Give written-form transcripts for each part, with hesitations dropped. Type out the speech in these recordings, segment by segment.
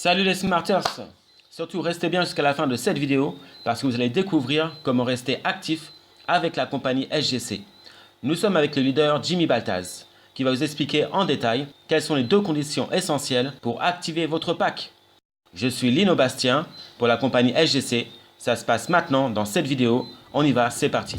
Salut les Smarters! Surtout restez bien jusqu'à la fin de cette vidéo parce que vous allez découvrir comment rester actif avec la compagnie SGC. Nous sommes avec le leader Jimmy Baltaz qui va vous expliquer en détail quelles sont les deux conditions essentielles pour activer votre pack. Je suis Lino Bastien pour la compagnie SGC. Ça se passe maintenant dans cette vidéo. On y va, c'est parti!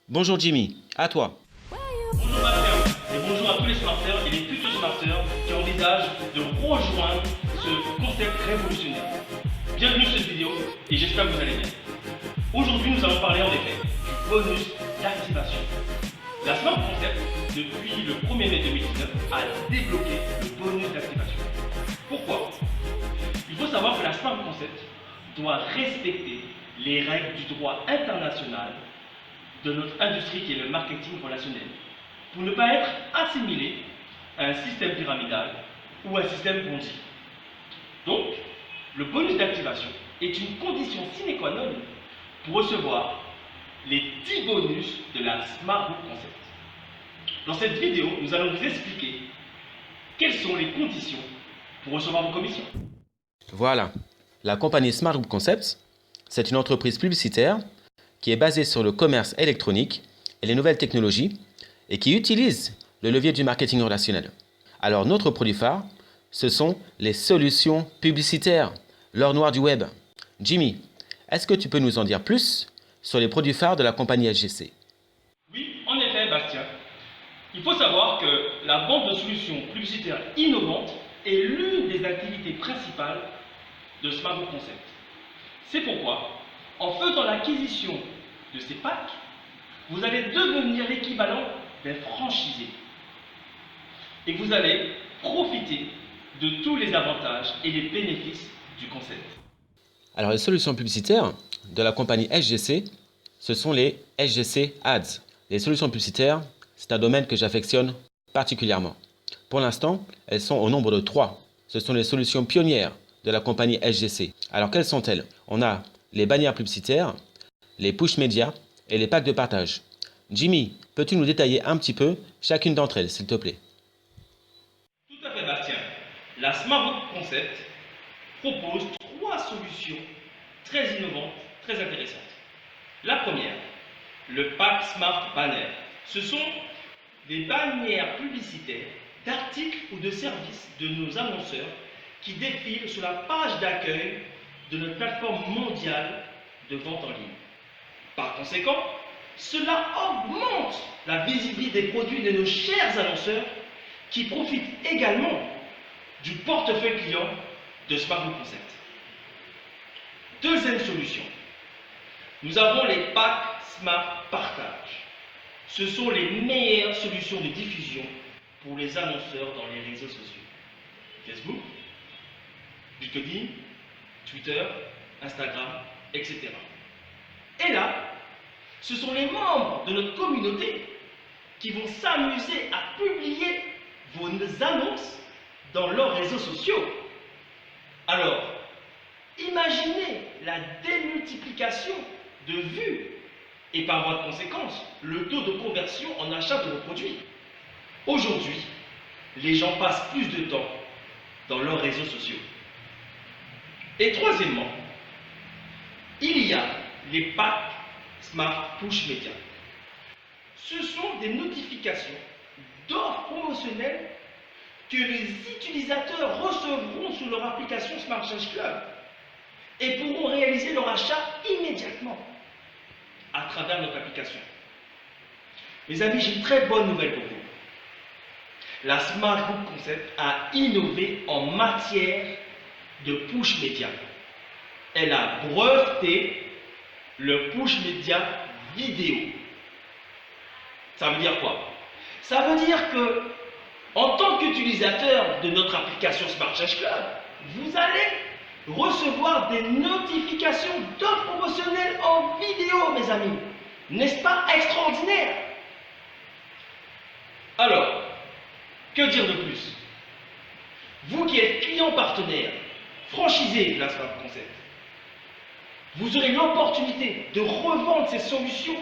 Bonjour Jimmy, à toi. Bonjour Bastien et bonjour à tous les smarters et les futurs smarters qui envisagent de rejoindre ce concept révolutionnaire. Bienvenue sur cette vidéo et j'espère que vous allez bien. Aujourd'hui nous allons parler en effet du bonus d'activation. La Smart Concept, depuis le 1er mai 2019, a débloqué le bonus d'activation. Pourquoi? Il faut savoir que la Smart Concept doit respecter les règles du droit international de notre industrie qui est le marketing relationnel, pour ne pas être assimilé à un système pyramidal ou un système Ponzi. Donc, le bonus d'activation est une condition sine qua non pour recevoir les 10 bonus de la Smart Group Concept. Dans cette vidéo, nous allons vous expliquer quelles sont les conditions pour recevoir vos commissions. Voilà, la compagnie Smart Group Concepts, c'est une entreprise publicitaire qui est basée sur le commerce électronique et les nouvelles technologies et qui utilise le levier du marketing relationnel. Alors notre produit phare, ce sont les solutions publicitaires, l'or noir du web. Jimmy, est-ce que tu peux nous en dire plus sur les produits phares de la compagnie SGC? Oui, en effet, Bastien. Il faut savoir que la vente de solutions publicitaires innovantes est l'une des activités principales de Smart Group Concept. C'est pourquoi, en faisant l'acquisition de ces packs, vous allez devenir l'équivalent d'un franchisé. Et vous allez profiter de tous les avantages et les bénéfices du concept. Alors les solutions publicitaires de la compagnie SGC, ce sont les SGC Ads. Les solutions publicitaires, c'est un domaine que j'affectionne particulièrement. Pour l'instant, elles sont au nombre de 3. Ce sont les solutions pionnières de la compagnie SGC. Alors quelles sont-elles? On a les bannières publicitaires, les push médias et les packs de partage. Jimmy, peux-tu nous détailler un petit peu chacune d'entre elles, s'il te plaît? Tout à fait, Bastien. La Smart Group Concept propose 3 solutions très innovantes, très intéressantes. La première, le pack Smart Banner. Ce sont des bannières publicitaires d'articles ou de services de nos annonceurs qui défilent sur la page d'accueil de notre plateforme mondiale de vente en ligne. Par conséquent, cela augmente la visibilité des produits de nos chers annonceurs qui profitent également du portefeuille client de Smart Group Concept. Deuxième solution, nous avons les packs Smart Partage. Ce sont les meilleures solutions de diffusion pour les annonceurs dans les réseaux sociaux. Facebook, LinkedIn, Twitter, Instagram, etc. Et là, ce sont les membres de notre communauté qui vont s'amuser à publier vos annonces dans leurs réseaux sociaux. Alors, imaginez la démultiplication de vues et par voie de conséquence, le taux de conversion en achat de vos produits. Aujourd'hui, les gens passent plus de temps dans leurs réseaux sociaux. Et troisièmement, il y a les packs Smart Push Media. Ce sont des notifications d'offres promotionnelles que les utilisateurs recevront sur leur application Smart Change Club et pourront réaliser leur achat immédiatement à travers notre application. Mes amis, j'ai une très bonne nouvelle pour vous. La Smart Group Concept a innové en matière de push média. Elle a breveté le push média vidéo. Ça veut dire quoi? Ça veut dire que En tant qu'utilisateur de notre application Smart Change Club, vous allez recevoir des notifications d'offres promotionnelles en vidéo, mes amis. N'est-ce pas extraordinaire? Alors, que dire de plus? Vous qui êtes client partenaire, franchisé de la Smart Concept, vous aurez l'opportunité de revendre ces solutions,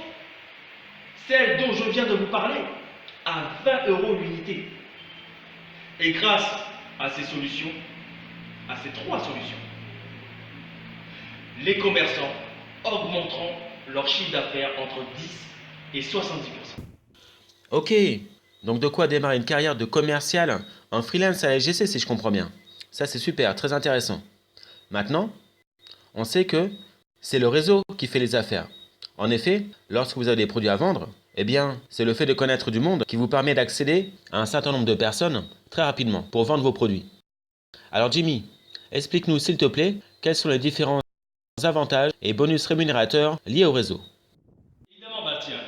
celles dont je viens de vous parler, à 20 € l'unité. Et grâce à ces solutions, à ces 3 solutions, les commerçants augmenteront leur chiffre d'affaires entre 10 et 70%. Ok, donc de quoi démarrer une carrière de commercial en freelance à la SGC si je comprends bien. Ça c'est super, très intéressant. Maintenant, on sait que c'est le réseau qui fait les affaires. En effet, lorsque vous avez des produits à vendre, eh bien, c'est le fait de connaître du monde qui vous permet d'accéder à un certain nombre de personnes très rapidement pour vendre vos produits. Alors Jimmy, explique-nous s'il te plaît quels sont les différents avantages et bonus rémunérateurs liés au réseau. Évidemment, Bastien,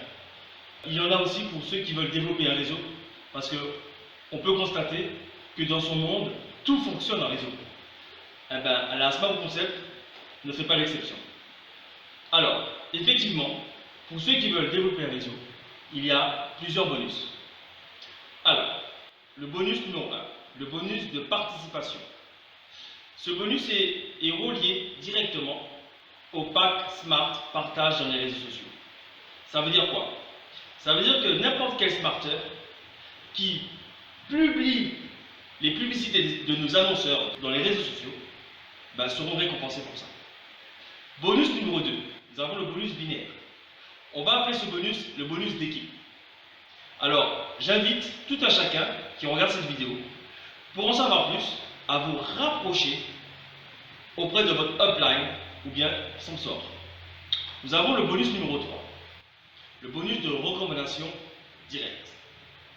il y en a aussi pour ceux qui veulent développer un réseau, parce qu'on peut constater que dans son monde, tout fonctionne en réseau. Eh bien, la Smart Concept ne fait pas l'exception. Alors, effectivement, pour ceux qui veulent développer un réseau, il y a plusieurs bonus. Alors, le bonus numéro 1, le bonus de participation. Ce bonus est relié directement au pack Smart Partage dans les réseaux sociaux. Ça veut dire quoi? Ça veut dire que n'importe quel smarter qui publie les publicités de nos annonceurs dans les réseaux sociaux seront récompensés pour ça. Bonus numéro 2, nous avons le bonus binaire. On va appeler ce bonus le bonus d'équipe. Alors, j'invite tout un chacun qui regarde cette vidéo, pour en savoir plus, à vous rapprocher auprès de votre upline ou bien sponsor. Nous avons le bonus numéro 3, le bonus de recommandation directe.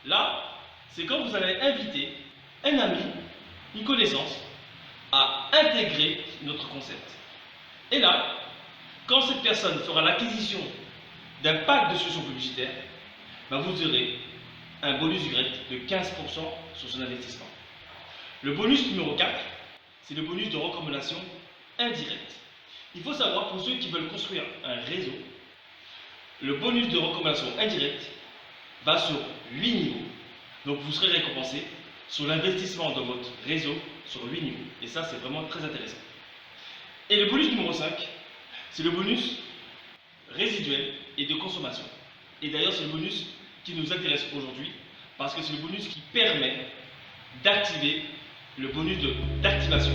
Là, c'est quand vous allez inviter un ami, une connaissance, à intégrer notre concept. Et là, quand cette personne fera l'acquisition d'un pack de solutions publicitaires, vous aurez un bonus direct de 15% sur son investissement. Le bonus numéro 4, c'est le bonus de recommandation indirecte. Il faut savoir, pour ceux qui veulent construire un réseau, le bonus de recommandation indirecte va sur 8 niveaux. Donc vous serez récompensé sur l'investissement dans votre réseau sur 8 niveaux. Et ça, c'est vraiment très intéressant. Et le bonus numéro 5, c'est le bonus résiduel et de consommation. Et d'ailleurs, c'est le bonus qui nous intéresse aujourd'hui parce que c'est le bonus qui permet d'activer le bonus d'activation.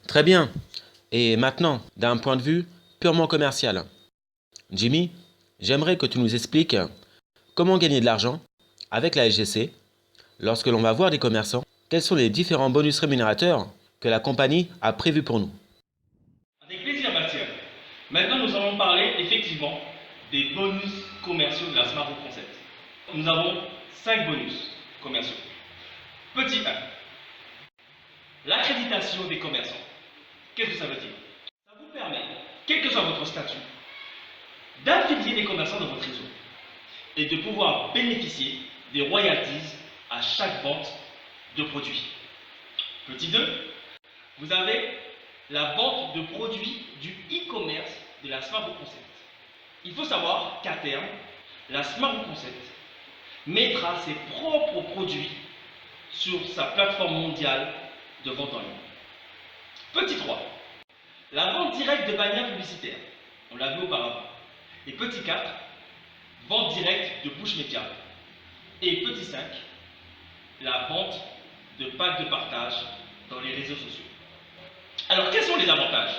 Très bien. Et maintenant, d'un point de vue purement commercial. Jimmy, j'aimerais que tu nous expliques comment gagner de l'argent avec la SGC lorsque l'on va voir des commerçants. Quels sont les différents bonus rémunérateurs que la compagnie a prévus pour nous? Avec plaisir, Bastien. Maintenant, nous allons parler effectivement des bonus commerciaux de la Smart Concept. Nous avons 5 bonus commerciaux. Petit 1, l'accréditation des commerçants. Qu'est-ce que ça veut dire? Ça vous permet, quel que soit votre statut, d'affilier les commerçants dans votre réseau et de pouvoir bénéficier des royalties à chaque vente de produits. Petit 2, vous avez la vente de produits du e-commerce de la Smart Concept. Il faut savoir qu'à terme, la Smart Concept mettra ses propres produits sur sa plateforme mondiale de vente en ligne. Petit 3, la vente directe de bannières publicitaires. On l'a vu auparavant. Et petit 4, vente directe de push média. Et petit 5, la vente de packs de partage dans les réseaux sociaux. Alors, quels sont les avantages?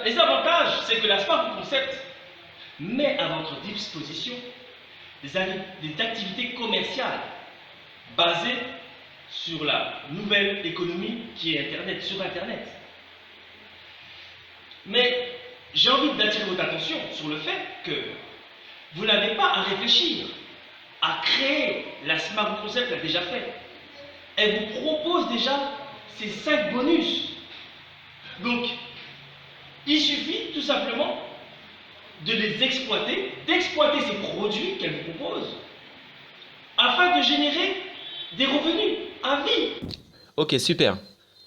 Les avantages, c'est que la Smart Concept met à votre disposition des activités commerciales basées sur la nouvelle économie qui est Internet, sur Internet. Mais j'ai envie d'attirer votre attention sur le fait que vous n'avez pas à réfléchir, à créer. La Smart Concept l'a déjà fait. Elle vous propose déjà ces 5 bonus. Donc, il suffit tout simplement de les exploiter, d'exploiter ces produits qu'elle vous propose, afin de générer des revenus à vie. Ok, super.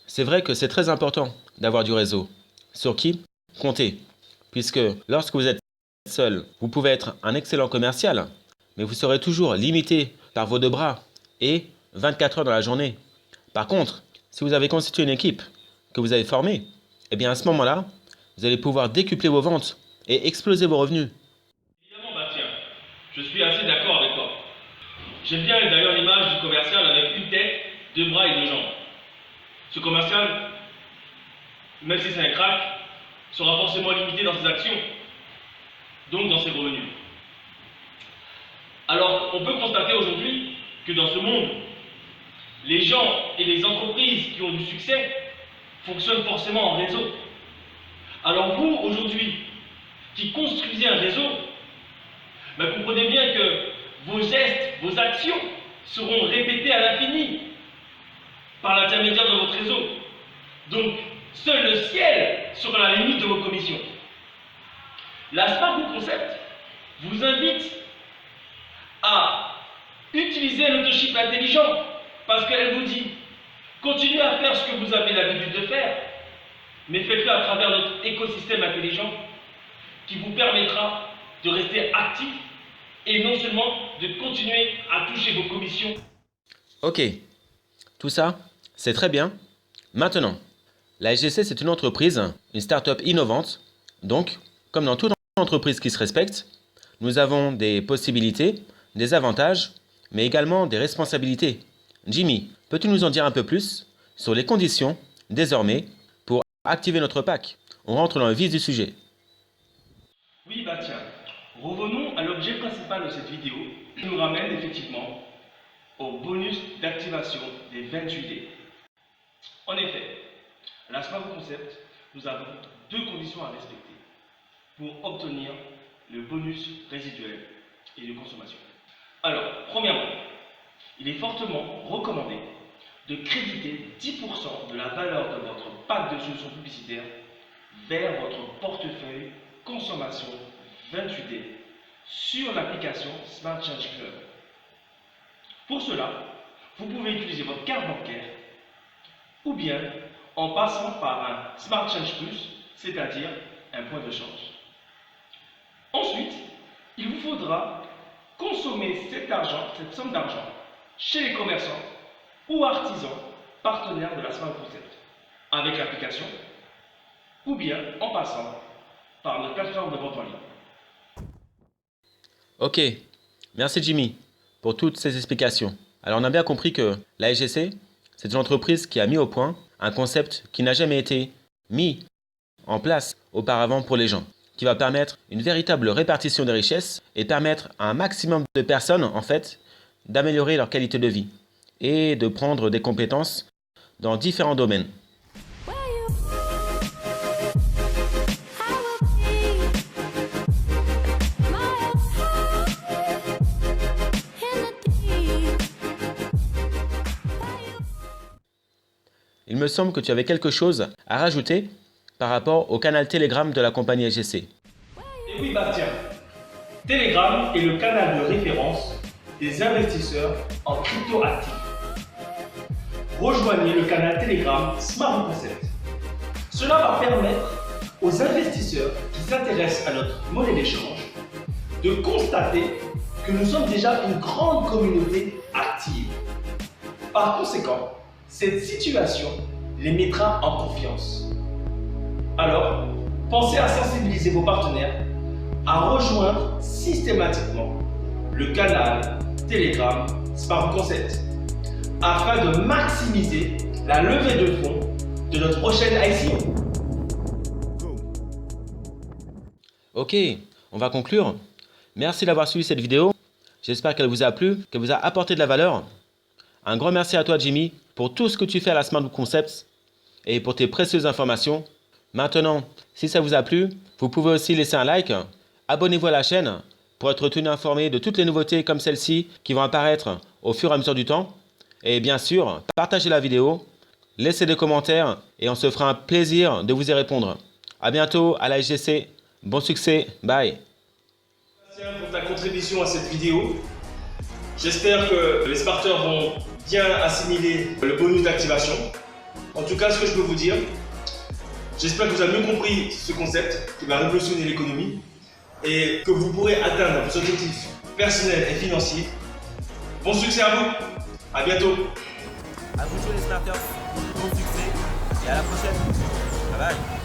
C'est vrai que c'est très important d'avoir du réseau. Sur qui compter? Puisque lorsque vous êtes seul, vous pouvez être un excellent commercial, mais vous serez toujours limité par vos 2 bras et 24 heures dans la journée. Par contre, si vous avez constitué une équipe que vous avez formée, eh bien à ce moment-là, vous allez pouvoir décupler vos ventes et exploser vos revenus. Évidemment, Bastien, je suis assez d'accord avec toi. J'aime bien d'ailleurs l'image du commercial avec une tête, 2 bras et 2 jambes. Ce commercial, même si c'est un crack, sera forcément limité dans ses actions, donc dans ses revenus. Alors, on peut constater aujourd'hui que dans ce monde, les gens et les entreprises qui ont du succès fonctionnent forcément en réseau. Alors vous, aujourd'hui, qui construisez un réseau, comprenez bien que vos gestes, vos actions seront répétées à l'infini par l'intermédiaire de votre réseau. Donc, seul le ciel sera la limite de vos commissions. La Smart Concept vous invite à utiliser un autoship intelligent parce qu'elle vous dit continuez à faire ce que vous avez l'habitude de faire, mais faites-le à travers notre écosystème intelligent qui vous permettra de rester actif et non seulement de continuer à toucher vos commissions. Ok, tout ça, c'est très bien. Maintenant, la SGC, c'est une entreprise, une start-up innovante. Donc, comme dans toute entreprise qui se respecte, nous avons des possibilités, des avantages, mais également des responsabilités. Jimmy, peux-tu nous en dire un peu plus sur les conditions, désormais, pour activer notre pack? On rentre dans le vif du sujet. Oui, tiens, revenons à l'objet principal de cette vidéo, qui nous ramène effectivement au bonus d'activation des 28 dés. En effet, à la Smart Concept, nous avons 2 conditions à respecter pour obtenir le bonus résiduel et de consommation. Alors, premièrement, il est fortement recommandé de créditer 10% de la valeur de votre pack de solutions publicitaires vers votre portefeuille consommation 28D sur l'application Smart Change Club. Pour cela, vous pouvez utiliser votre carte bancaire ou bien en passant par un Smart Change Plus, c'est-à-dire un point de change. Ensuite, il vous faudra consommer cette somme d'argent chez les commerçants ou artisans partenaires de la Smart Concept avec l'application ou bien en passant par notre plateforme de vente en ligne. Ok, merci Jimmy pour toutes ces explications. Alors on a bien compris que la SGC, c'est une entreprise qui a mis au point un concept qui n'a jamais été mis en place auparavant pour les gens, qui va permettre une véritable répartition des richesses et permettre à un maximum de personnes, en fait, d'améliorer leur qualité de vie et de prendre des compétences dans différents domaines. Il me semble que tu avais quelque chose à rajouter par rapport au canal Telegram de la compagnie SGC. Et oui, Bastien, Telegram est le canal de référence des investisseurs en crypto actifs. Rejoignez le canal Telegram Smart Concept. Cela va permettre aux investisseurs qui s'intéressent à notre monnaie d'échange de constater que nous sommes déjà une grande communauté active. Par conséquent, cette situation les mettra en confiance. Alors, pensez à sensibiliser vos partenaires à rejoindre systématiquement le canal Telegram Smart Concept afin de maximiser la levée de fonds de notre prochaine ICO. Ok, on va conclure. Merci d'avoir suivi cette vidéo. J'espère qu'elle vous a plu, qu'elle vous a apporté de la valeur. Un grand merci à toi Jimmy pour tout ce que tu fais à la Smart Concept et pour tes précieuses informations. Maintenant, si ça vous a plu, vous pouvez aussi laisser un like, abonnez-vous à la chaîne, pour être tenu informé de toutes les nouveautés comme celle-ci qui vont apparaître au fur et à mesure du temps. Et bien sûr, partagez la vidéo, laissez des commentaires et on se fera un plaisir de vous y répondre. A bientôt à la SGC. Bon succès. Bye. Merci pour ta contribution à cette vidéo. J'espère que les smarteurs vont bien assimiler le bonus d'activation. En tout cas, ce que je peux vous dire, j'espère que vous avez mieux compris ce concept qui va révolutionner l'économie et que vous pourrez atteindre vos objectifs personnels et financiers. Bon succès à vous. À bientôt. À vous tous les smarters. Bon succès et à la prochaine. Bye bye.